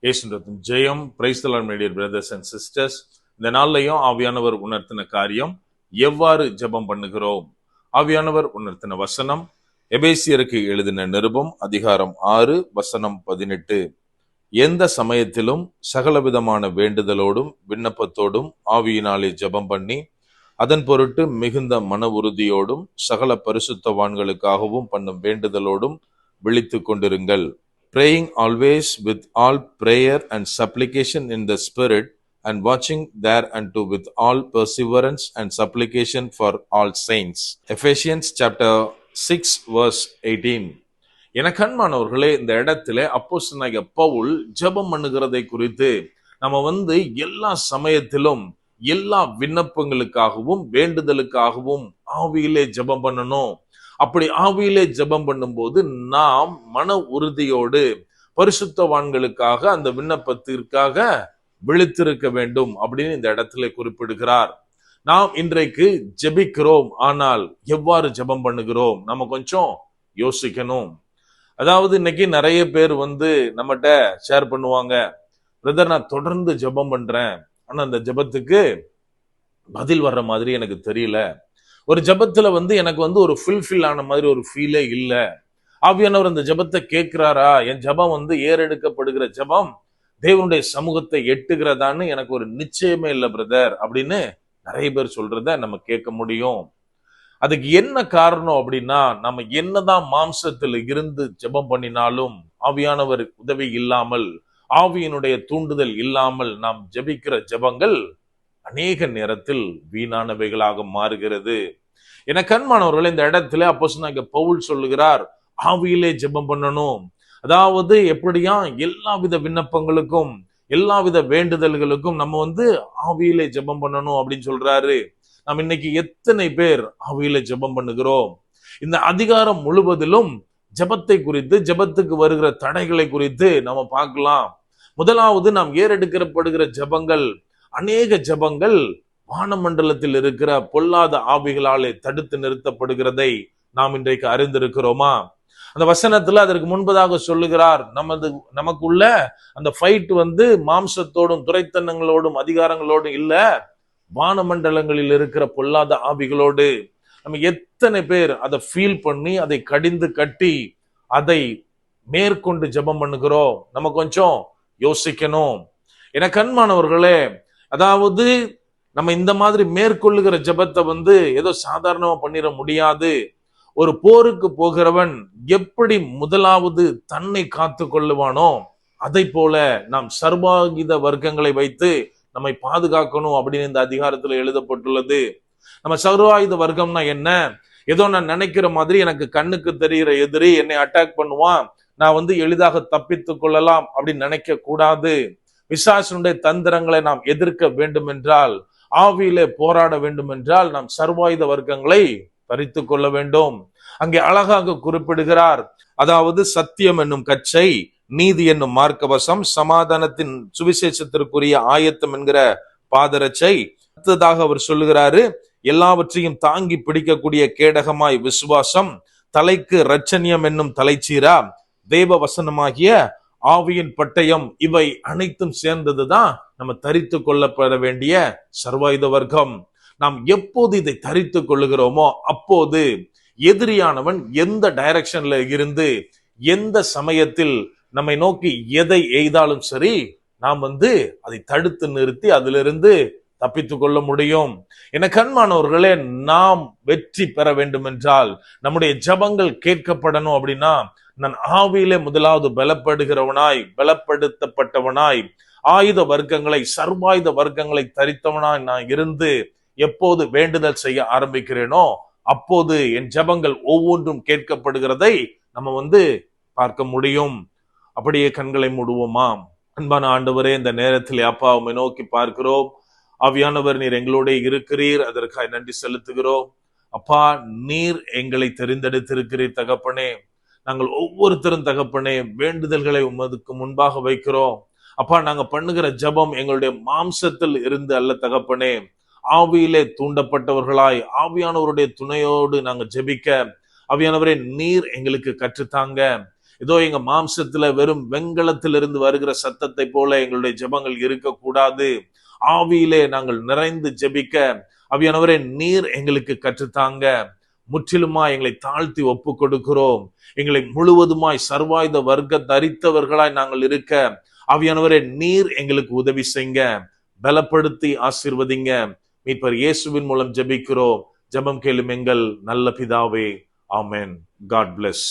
இயேசுவின் ஜெயம். Praise the lord my dear brothers and sisters. இந்த நாள்லையும் ஆவியானவர் உணர்த்தின காரியம், எவ்வாறு ஜெபம் பண்ணுகிறோம். ஆவியானவர் உணர்த்தின வசனம், எபேசியருக்கு எழுதின நிருபம் அதிகாரம் 6 வசனம் 18. எந்த சமயத்திலும் சகலவிதமான வேண்டுதலோடும் விண்ணப்பத்தோடும் ஆவியினாலே ஜெபம் பண்ணி அதன் பொருட்டு மிகுந்த மன உறுதியோடும் சகல பரிசுத்தவான்களுக்காகவும் பண்ணும் வேண்டுதலோடும் விழித்து கொண்டிருங்கள். Praying always with all prayer and supplication in the Spirit, and watching thereunto with all perseverance and supplication for all saints. Ephesians chapter 6 verse 18. எனக்கு அன்பானவர்களே, இந்த இடத்துல அப்போஸ்தலனாகிய பவுல் ஜெபம் பண்ணுகிறதை குறித்து நம்ம எல்லா சமயத்திலும் எல்லா விண்ணப்பங்களுக்காகவும் வேண்டுதலுக்காகவும் ஆவியிலே ஜெபம் பண்ணணும். அப்படி ஆவியிலே ஜெபம் பண்ணும்போது நாம் மன உறுதியோடு பரிசுத்தவான்களுக்காக அந்த விண்ணப்பத்திற்காக விழித்திருக்க வேண்டும் அப்படின்னு இந்த இடத்துல குறிப்பிடுகிறார். நாம் இன்றைக்கு ஜெபிக்கிறோம், ஆனால் எவ்வாறு ஜெபம் பண்ணுகிறோம் நம்ம கொஞ்சம் யோசிக்கணும். அதாவது இன்னைக்கு நிறைய பேர் நம்மகிட்ட ஷேர் பண்ணுவாங்க, பிரதர் நான் தொடர்ந்து ஜெபம் பண்றேன், ஆனா அந்த ஜெபத்துக்கு பதில் வர்ற மாதிரி எனக்கு தெரியல. ஒரு ஜெபத்துல எனக்கு ஒரு ஃபுல்ஃபில் ஆன மாதிரி ஒரு ஃபீலே இல்ல. ஆவியானவர் அந்த ஜெபத்தை கேட்கிறாரா, என் ஜெபம் ஏறெடுக்கப்படுகிற ஜெபம் தேவனுடைய சமூகத்தை எட்டுகிறதான்னு எனக்கு ஒரு நிச்சயமே இல்லை பிரதர் அப்படின்னு நிறைய பேர் சொல்றத நம்ம கேட்க முடியும். அதுக்கு என்ன காரணம் அப்படின்னா, நம்ம என்னதான் மாம்சத்துல இருந்து ஜெபம் பண்ணினாலும் ஆவியானவர் உதவி இல்லாமல், ஆவியினுடைய தூண்டுதல் இல்லாமல் நாம் ஜெபிக்கிற ஜெபங்கள் அநேக நேரத்தில் வீணானவைகளாக மாறுகிறது. எனக்கு அன்பானவர்களே, இந்த இடத்துல அப்போஸ்தலனாகிய பவுல் சொல்லுகிறார், ஆவியிலே ஜெபம் பண்ணணும். அதாவது எப்படியா எல்லாவித விண்ணப்பங்களுக்கும் எல்லாவித வேண்டுதல்களுக்கும் நம்ம ஆவியிலே ஜெபம் பண்ணணும் அப்படின்னு சொல்றாரு. நாம் இன்னைக்கு எத்தனை பேர் ஆவியிலே ஜெபம் பண்ணுகிறோம்? இந்த அதிகாரம் முழுவதிலும் ஜெபத்தை குறித்து, ஜெபத்துக்கு வருகிற தடைகளை குறித்து நம்ம பார்க்கலாம். முதலாவது, நாம் ஏறெடுக்கப்படுகிற ஜெபங்கள், அநேக ஜெபங்கள் வானமண்டலத்தில் இருக்கிற பொல்லாத ஆவிகளாலே தடுத்து நிறுத்தப்படுகிறதை நாம் இன்றைக்கு அறிந்திருக்கிறோமா? அந்த வசனத்துல அதற்கு முன்பதாக சொல்லுகிறார், நமக்குள்ள அந்த ஃபைட் மாம்சத்தோடும் துரைத்தனங்களோடும் அதிகாரங்களோடும் இல்ல, வானமண்டலங்களில் இருக்கிற பொல்லாத ஆவிகளோடு. நம்ம எத்தனை பேர் அதை ஃபீல் பண்ணி அதை கடிந்து கட்டி அதை மேற்கொண்டு ஜெபம் பண்ணுகிறோம்? நம்ம கொஞ்சம் யோசிக்கணும். எனக்கு அன்பானவர்களே, அதாவது நம்ம இந்த மாதிரி மேற்கொள்ளுகிற ஜெபத்தை ஏதோ சாதாரணமா பண்ணிட முடியாது. ஒரு போருக்கு போகிறவன் எப்படி முதலாவது தன்னை காத்து கொள்ளுவானோ அதை போல நாம் சர்வாயுத வர்க்கங்களை வைத்து நம்மை பாதுகாக்கணும் அப்படின்னு இந்த அதிகாரத்துல எழுதப்பட்டுள்ளது. நம்ம சர்வாயுத வர்க்கம்னா என்ன? ஏதோ நான் நினைக்கிற மாதிரி எனக்கு கண்ணுக்கு தெரிகிற எதிரி என்னை அட்டாக் பண்ணுவான், நான் எளிதாக தப்பித்து கொள்ளலாம் அப்படின்னு நினைக்க கூடாது. பிசாசனுடைய தந்திரங்களை நாம் எதிர்க்க வேண்டும் என்றால், ஆவியிலே போராட வேண்டும் என்றால், நாம் சர்வாயுத வர்க்கங்களை பறித்து கொள்ள வேண்டும். அங்கே அழகாக குறிப்பிடுகிறார், அதாவது சத்தியம் என்னும் கச்சை, நீதி என்னும் மார்க்கவசம், சமாதானத்தின் சுவிசேஷத்திற்குரிய ஆயத்தம் என்கிற பாதரட்சை. அடுத்ததாக அவர் சொல்லுகிறாரு, எல்லாவற்றையும் தாங்கி பிடிக்கக்கூடிய கேடகமாய் விசுவாசம், தலைக்கு இரட்சணியம் என்னும் தலைச்சீரா, தேவ வசனமாகிய ஆவியின் பட்டயம். இவை அனைத்தும் சேர்ந்ததுதான் நம்ம தரித்து கொள்ளப்பட வேண்டிய சர்வாயுத வர்க்கம். நாம் எப்போது இதை தரித்து கொள்ளுகிறோமோ அப்போது எதிரியானவன் எந்த டைரக்ஷன்ல இருந்து எந்த சமயத்தில் நம்மை நோக்கி எதை எய்தாலும் சரி, நாம் அதை தடுத்து நிறுத்தி அதிலிருந்து தப்பித்து கொள்ள முடியும். என கண்மானவர்களே, நாம் வெற்றி பெற வேண்டும் என்றால், நம்முடைய ஜெபங்கள் கேட்கப்படணும் அப்படின்னா, நான் ஆவியிலே முதலாவது பலப்படுகிறவனாய், பலப்படுத்தப்பட்டவனாய், ஆயுத வர்க்கங்களை, சர்வாயுத வர்க்கங்களை தரித்தவனாய் நான் இருந்து எப்போது வேண்டுதல் செய்ய ஆரம்பிக்கிறேனோ அப்போது என் ஜெபங்கள் ஒவ்வொன்றும் கேட்கப்படுகிறதை நம்ம பார்க்க முடியும். அப்படியே கண்களை மூடுவோமா? அன்பான ஆண்டவரே, இந்த நேரத்தில் அப்பா உம்மை நோக்கி பார்க்கிறோம். ஆவியானவர், நீர் எங்களோட இருக்கிறீர், அதற்காக நன்றி செலுத்துகிறோம். அப்பா, நீர் எங்களை தெரிந்தெடுத்திருக்கிறீர் தகப்பனே. நாங்கள் ஒவ்வொருத்தரும் தகப்பனே வேண்டுதல்களை உமதுக்கு முன்பாக வைக்கிறோம். அப்பா, நாங்க பண்ணுகிற ஜெபம் எங்களுடைய மாம்சத்தில் இருந்து அல்ல தகப்பனே, ஆவியிலே தூண்டப்பட்டவர்களாய் ஆவியானவருடைய துணையோடு நாங்க ஜெபிக்க ஆவியானவரே நீர் எங்களுக்கு கற்றுத்தாங்க. ஏதோ எங்க மாம்சத்துல வெறும் வெண்கலத்திலிருந்து வருகிற சத்தத்தை போல எங்களுடைய ஜெபங்கள் இருக்கக்கூடாது. ஆவியிலே நாங்கள் நிறைந்து ஜெபிக்க ஆவியானவரே நீர் எங்களுக்கு கற்றுத்தாங்க. முற்றிலுமா எங்களை தாழ்த்தி ஒப்பு கொடுக்கிறோம். எங்களை முழுவதுமாய் சர்வாயுத வர்க்க தரித்தவர்களாய் நாங்கள் இருக்க ஆவியானவரே நீர் எங்களுக்கு உதவி செய்யுங்க. பலப்படுத்தி ஆசீர்வதிங்க. மீட்பர் இயேசுவின் மூலம் ஜெபிக்கிறோம். ஜெபம் கேளும் எங்கள் நல்ல பிதாவே. ஆமென். God plus.